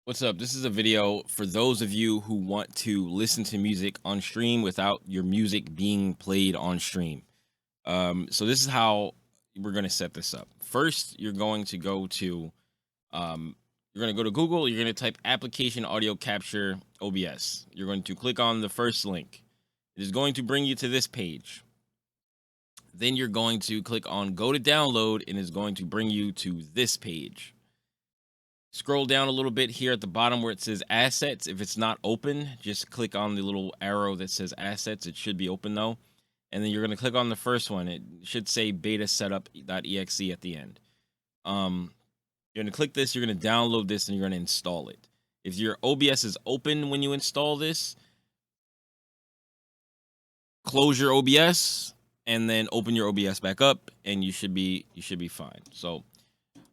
What's up? This is a video for those of you who want to listen to music on stream without your music being played on stream. So this is how we're going to set this up. First, um, you're going to go to Google. You're going to type application audio capture OBS. You're going to click on the first link. It is going to bring you to this page. Then you're going to click on go to download and it's going to bring you to this page. Scroll down a little bit here at the bottom where it says assets. If it's not open, just click on the little arrow that says assets. It should be open though. And then you're going to click on the first one. It should say beta setup.exe at the end. You're going to click this. You're going to download this and you're going to install it. If your OBS is open when you install this, close your OBS and then open your OBS back up and you should be fine. So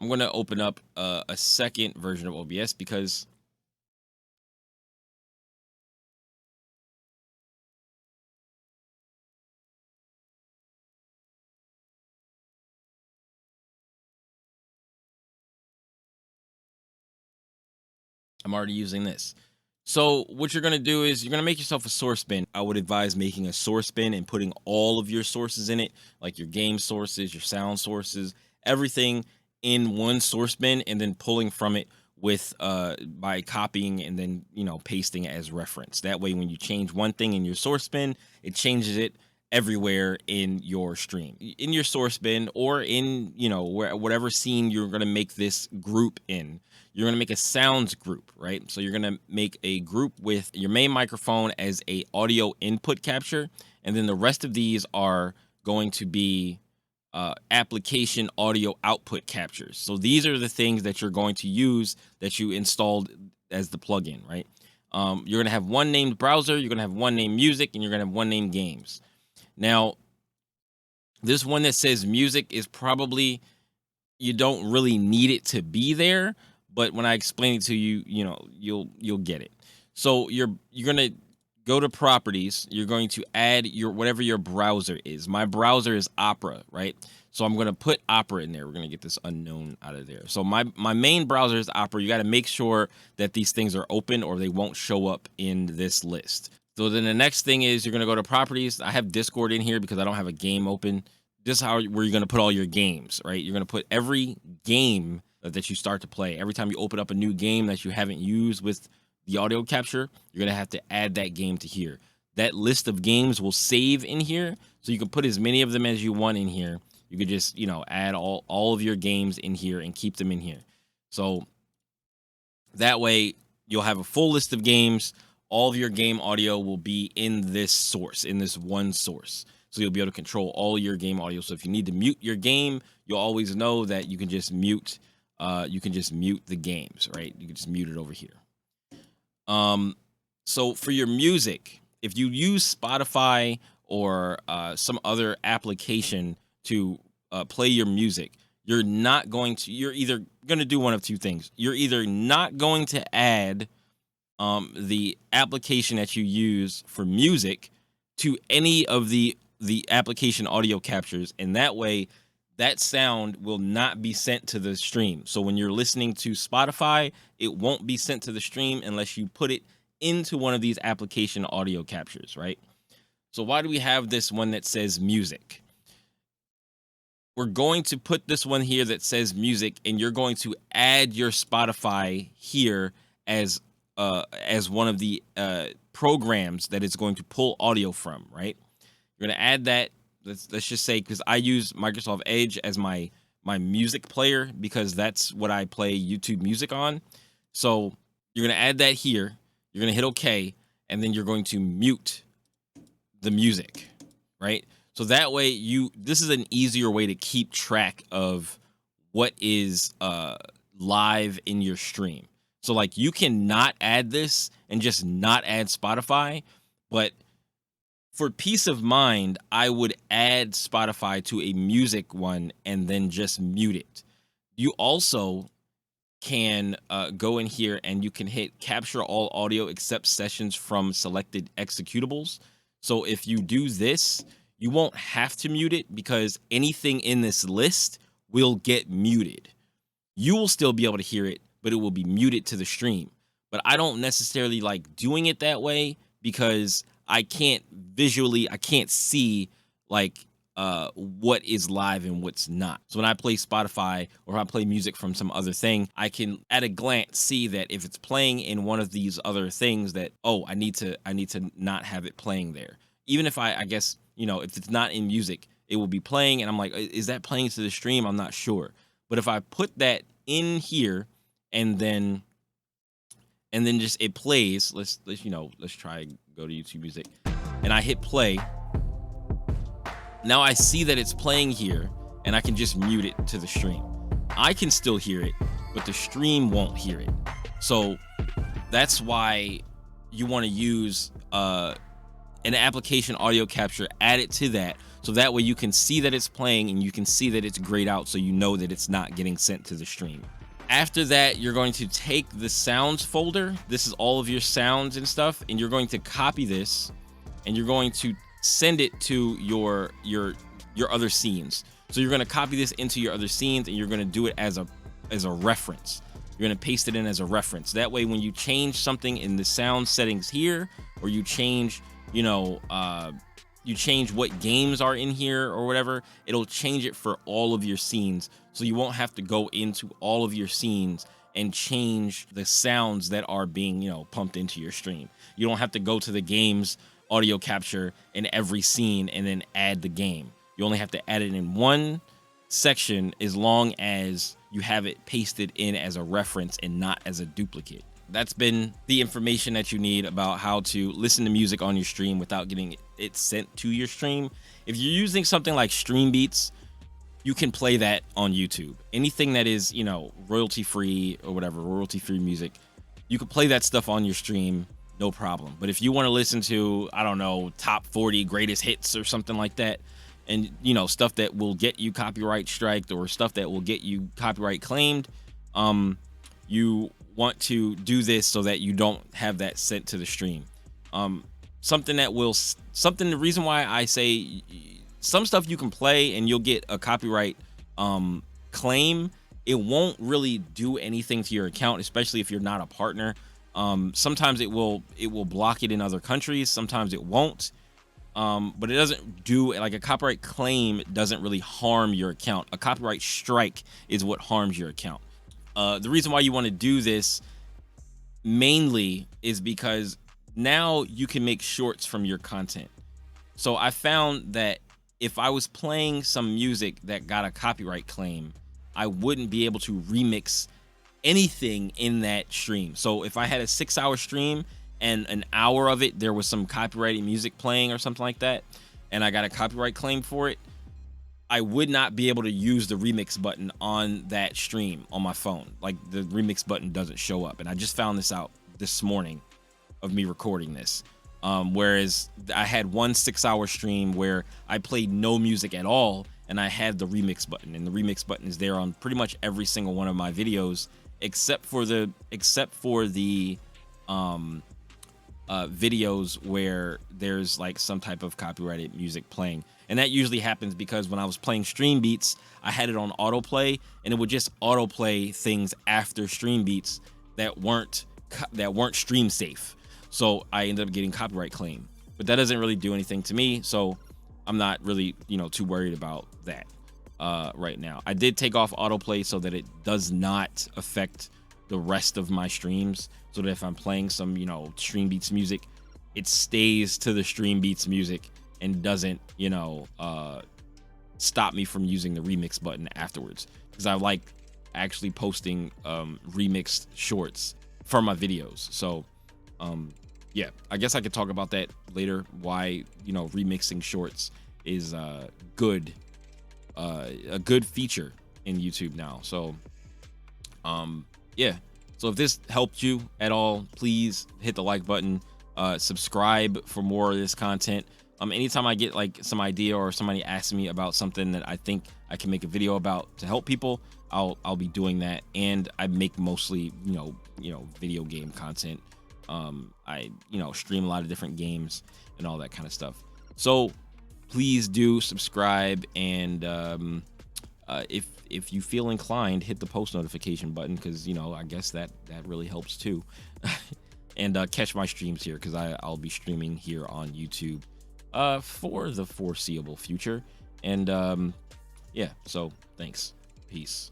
I'm going to open up a second version of OBS because I'm already using this. So what you're going to do is you're going to make yourself a source bin. I would advise making a source bin and putting all of your sources in it, like your game sources, your sound sources, everything in one source bin, and then pulling from it with by copying and then pasting as reference. That way when you change one thing in your source bin, it changes it everywhere in your stream, in your source bin, or in whatever scene you're going to make this group in. You're going to make a sounds group, right? So you're going to make a group with your main microphone as a audio input capture, and then the rest of these are going to be application audio output captures. So these are the things that you're going to use that you installed as the plugin, right? You're going to have one named browser, you're going to have one named music, and you're going to have one named games. Now, this one that says music is probably, you don't really need it to be there, but when I explain it to you, you'll get it. So you're going to go to properties. You're going to add whatever your browser is. My browser is Opera, right? So I'm going to put Opera in there. We're going to get this unknown out of there. So my main browser is Opera. You got to make sure that these things are open or they won't show up in this list. So then the next thing is you're going to go to properties. I have Discord in here because I don't have a game open. This is where you're going to put all your games, right? You're going to put every game that you start to play. Every time you open up a new game that you haven't used with the audio capture, you're going to have to add that game to here. That list of games will save in here, so you can put as many of them as you want in here. You could just, add all of your games in here and keep them in here. So that way you'll have a full list of games. All of your game audio will be in this source, in this one source. So you'll be able to control all your game audio. So if you need to mute your game, you'll always know that you can just mute. You can just mute the games, right? You can just mute it over here. So for your music, if you use Spotify or some other application to play your music, you're either going to do one of two things. You're either not going to add the application that you use for music to any of the application audio captures, and that way that sound will not be sent to the stream. So when you're listening to Spotify, it won't be sent to the stream unless you put it into one of these application audio captures, right? So why do we have this one that says music? We're going to put this one here that says music, and you're going to add your Spotify here as one of the programs that it's going to pull audio from, right? You're going to add that. Let's just say, because I use Microsoft Edge as my music player because that's what I play YouTube music on. So you're going to add that here. You're going to hit OK, and then you're going to mute the music, right? So that way this is an easier way to keep track of what is live in your stream. So like you can not add this and just not add Spotify, but for peace of mind, I would add Spotify to a music one and then just mute it. You also can go in here and you can hit capture all audio except sessions from selected executables. So if you do this, you won't have to mute it because anything in this list will get muted. You will still be able to hear it, but it will be muted to the stream. But I don't necessarily like doing it that way because I can't see like what is live and what's not. So when I play Spotify or if I play music from some other thing, I can at a glance see that if it's playing in one of these other things that, oh, I need to not have it playing there. Even if I guess, you know, if it's not in music, it will be playing and I'm like, is that playing to the stream? I'm not sure. But if I put that in here and then just it plays, let's try go to YouTube Music and I hit play. Now I see that it's playing here and I can just mute it to the stream. I can still hear it, but the stream won't hear it. So that's why you want to use an application audio capture, add it to that. So that way you can see that it's playing and you can see that it's grayed out so you know that it's not getting sent to the stream. After that, you're going to take the sounds folder. This is all of your sounds and stuff, and you're going to copy this and you're going to send it to your other scenes. So you're going to copy this into your other scenes and you're going to do it as a reference. You're going to paste it in as a reference. That way, when you change something in the sound settings here, or you change, you change what games are in here or whatever, it'll change it for all of your scenes. So you won't have to go into all of your scenes and change the sounds that are being, pumped into your stream. You don't have to go to the game's audio capture in every scene and then add the game. You only have to add it in one section as long as you have it pasted in as a reference and not as a duplicate. That's been the information that you need about how to listen to music on your stream without getting it sent to your stream. If you're using something like Stream Beats, you can play that on YouTube. Anything that is, royalty free or whatever, royalty free music, you can play that stuff on your stream, no problem. But if you want to listen to, I don't know, top 40 greatest hits or something like that, and stuff that will get you copyright striked or stuff that will get you copyright claimed, you want to do this so that you don't have that sent to the stream. The reason why I say some stuff you can play and you'll get a copyright claim, it won't really do anything to your account, especially if you're not a partner. Sometimes it will block it in other countries, sometimes it won't. But it doesn't do, like, a copyright claim doesn't really harm your account. A copyright strike is what harms your account. The reason why you want to do this mainly is because now you can make shorts from your content. So I found that if I was playing some music that got a copyright claim, I wouldn't be able to remix anything in that stream. So if I had a 6-hour stream and an hour of it there was some copyrighted music playing or something like that, and I got a copyright claim for it, I would not be able to use the remix button on that stream on my phone. Like, the remix button doesn't show up. And I just found this out this morning of me recording this. Whereas I had one 6-hour stream where I played no music at all and I had the remix button, and the remix button is there on pretty much every single one of my videos except for the videos where there's like some type of copyrighted music playing. And that usually happens because when I was playing Stream Beats, I had it on autoplay, and it would just autoplay things after Stream Beats that weren't stream safe. So I ended up getting copyright claim. But that doesn't really do anything to me, so I'm not really, too worried about that right now. I did take off autoplay so that it does not affect the rest of my streams, so that if I'm playing some, Stream Beats music, it stays to the Stream Beats music and doesn't, stop me from using the remix button afterwards, because I like actually posting remixed shorts for my videos. So yeah, I guess I could talk about that later, why remixing shorts is a good feature in YouTube now. So yeah, so if this helped you at all, please hit the like button, subscribe for more of this content. Anytime I get like some idea or somebody asks me about something that I think I can make a video about to help people, I'll be doing that. And I make mostly video game content. I stream a lot of different games and all that kind of stuff. So please do subscribe, and if if you feel inclined, hit the post notification button, because you know, I guess that really helps too. And catch my streams here, because I'll be streaming here on YouTube for the foreseeable future. And yeah, so thanks. Peace.